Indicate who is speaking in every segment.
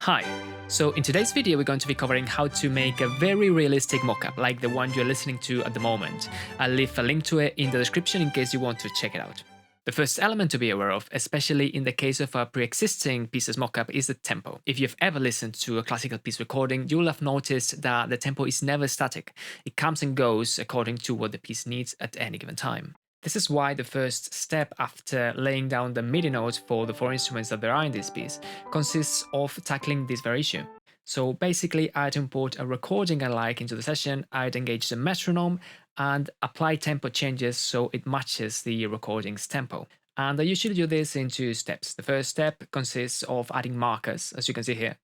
Speaker 1: Hi, so in today's video we're going to be covering how to make a very realistic mockup like the one you're listening to at the moment. I'll leave a link to it in the description in case you want to check it out. The first element to be aware of, especially in the case of a pre-existing piece's mockup, is the tempo. If you've ever listened to a classical piece recording, you will have noticed that the tempo is never static. It comes and goes according to what the piece needs at any given time. This is why the first step after laying down the MIDI notes for the four instruments that there are in this piece consists of tackling this very issue. So basically, I'd import a recording I like into the session, I'd engage the metronome, and apply tempo changes so it matches the recording's tempo. And I usually do this in two steps. The first step consists of adding markers, as you can see here,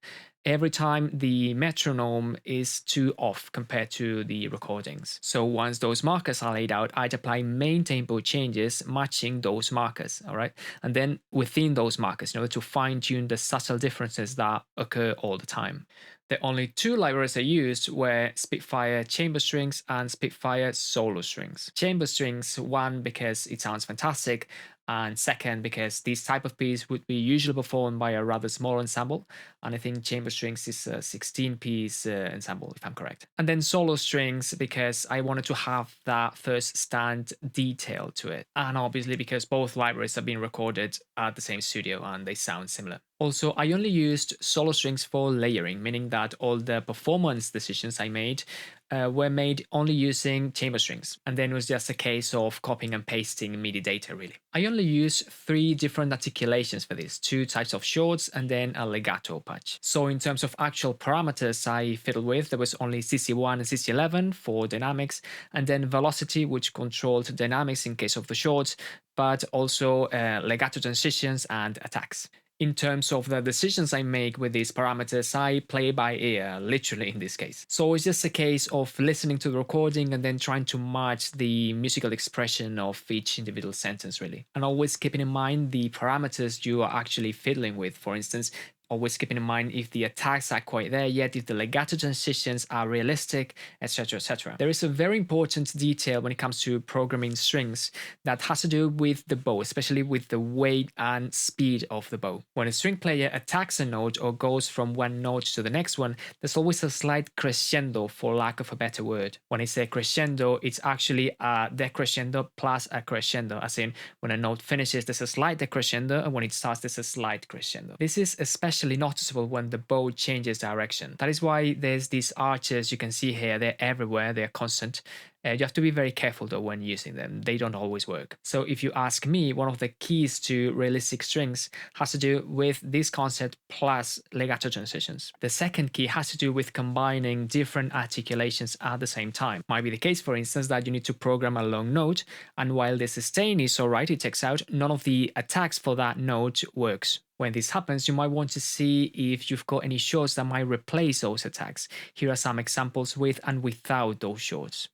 Speaker 1: every time the metronome is too off compared to the recordings. So once those markers are laid out, I'd apply main tempo changes matching those markers, all right? And then within those markers, in order to fine-tune the subtle differences that occur all the time. The only two libraries I used were Spitfire chamber strings and Spitfire solo strings. Chamber strings, one, because it sounds fantastic, and second, because this type of piece would be usually performed by a rather small ensemble, and I think chamber strings is a 16-piece ensemble, if I'm correct. And then solo strings, because I wanted to have that first stand detail to it, and obviously because both libraries have been recorded at the same studio and they sound similar. Also, I only used solo strings for layering, meaning that all the performance decisions I made were made only using chamber strings, and then it was just a case of copying and pasting MIDI data, really. I only used 3 different articulations for this, 2 types of shorts and then a legato patch. So in terms of actual parameters I fiddled with, there was only CC1 and CC11 for dynamics, and then velocity, which controlled dynamics in case of the shorts, but also legato transitions and attacks. In terms of the decisions I make with these parameters, I play by ear, literally in this case. So it's just a case of listening to the recording and then trying to match the musical expression of each individual sentence, really. And always keeping in mind the parameters you are actually fiddling with. For instance, always keeping in mind if the attacks are quite there yet, if the legato transitions are realistic, etc, etc. There is a very important detail when it comes to programming strings that has to do with the bow, especially with the weight and speed of the bow. When a string player attacks a note or goes from one note to the next one, there's always a slight crescendo, for lack of a better word. When I say crescendo, it's actually a decrescendo plus a crescendo, as in when a note finishes, there's a slight decrescendo, and when it starts, there's a slight crescendo. This is especially noticeable when the bow changes direction. That is why there's these arches you can see here. They're everywhere, they're constant. You have to be very careful though when using them. They don't always work. So if you ask me, one of the keys to realistic strings has to do with this concept plus legato transitions. The second key has to do with combining different articulations at the same time. Might be the case, for instance, that you need to program a long note, and while the sustain is alright, it checks out, none of the attacks for that note works. When this happens, you might want to see if you've got any shorts that might replace those attacks. Here are some examples with and without those shorts.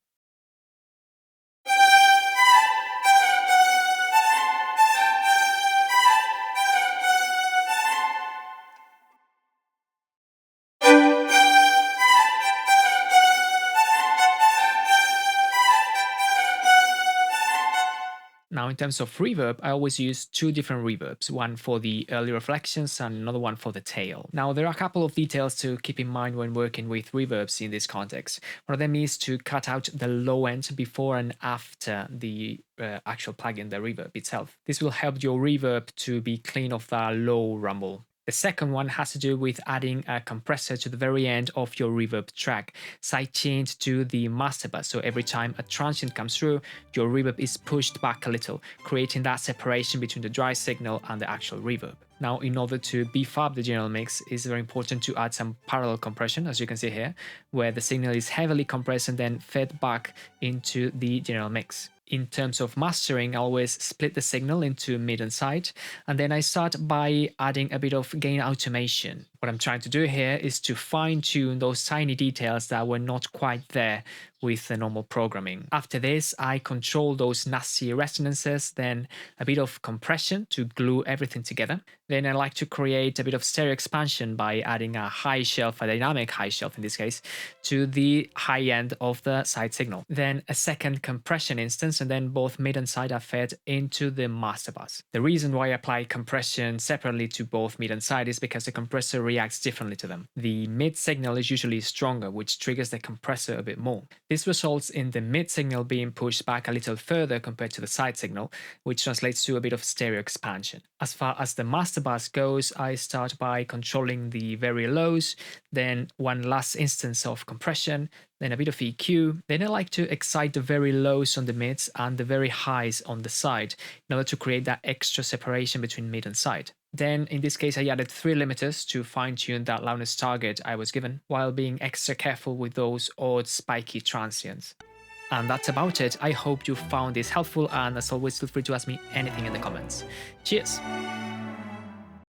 Speaker 1: Now, in terms of reverb, I always use 2 different reverbs, one for the early reflections and another one for the tail. Now, there are a couple of details to keep in mind when working with reverbs in this context. One of them is to cut out the low end before and after the actual plugin, the reverb itself. This will help your reverb to be clean of that low rumble. The second one has to do with adding a compressor to the very end of your reverb track, sidechained to the master bus. So every time a transient comes through, your reverb is pushed back a little, creating that separation between the dry signal and the actual reverb. Now, in order to beef up the general mix, it's very important to add some parallel compression, as you can see here, where the signal is heavily compressed and then fed back into the general mix. In terms of mastering, I always split the signal into mid and side, and then I start by adding a bit of gain automation. What I'm trying to do here is to fine-tune those tiny details that were not quite there with the normal programming. After this, I control those nasty resonances, then a bit of compression to glue everything together. Then I like to create a bit of stereo expansion by adding a high shelf, a dynamic high shelf in this case, to the high end of the side signal. Then a second compression instance, and then both mid and side are fed into the master bus. The reason why I apply compression separately to both mid and side is because the compressor reacts differently to them. The mid signal is usually stronger, which triggers the compressor a bit more. This results in the mid signal being pushed back a little further compared to the side signal, which translates to a bit of stereo expansion. As far as the master bus goes, I start by controlling the very lows, then one last instance of compression, then a bit of EQ. Then I like to excite the very lows on the mids and the very highs on the side in order to create that extra separation between mid and side. Then in this case I added 3 limiters to fine-tune that loudness target I was given, while being extra careful with those odd spiky transients. And that's about it. I hope you found this helpful, and as always feel free to ask me anything in the comments. Cheers!